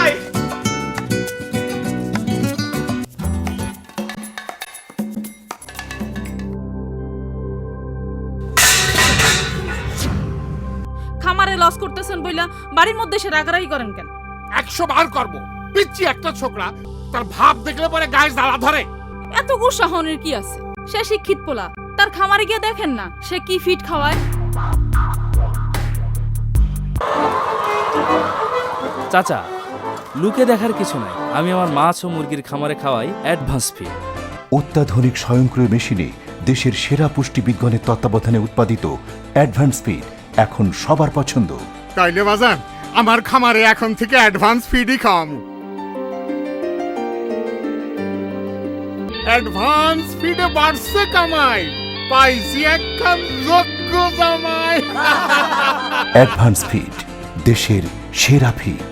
জামাই। খামারে লস করতেছেন বইলা বাড়ির মধ্যে এসে রাগারাগি করেন কেন? 100 বার করবো। পিচ্ছি একটা ছোকরা, তার ভাব দেখলে পরে গায়ে জ্বালা ধরে। এত গুসা হনের কি আছে? সে শিক্ষিত পোলা, তার খামারে গিয়ে দেখেন না সে কি ফিট খাওয়ায়। চাচা, লুকে দেখার কিছু নাই। আমি আমার মাছ ও মুরগির খামারে খাওয়াই অ্যাডভান্স ফিড। অত্যাধুনিক স্বয়ংক্রিয় মেশিনে দেশের সেরা পুষ্টি বিজ্ঞানের তত্ত্বাবধানে উৎপাদিত অ্যাডভান্স ফিড এখন সবার পছন্দ। তাইলে বাজান, আমার খামারে এখন থেকে অ্যাডভান্স ফিডই খাওয়ামু। অ্যাডভান্স ফিডে বাড়ছে কামাই, পাইছি একখান যোগ্য জামাই। অ্যাডভান্স ফিড, দেশের সেরা ফিড।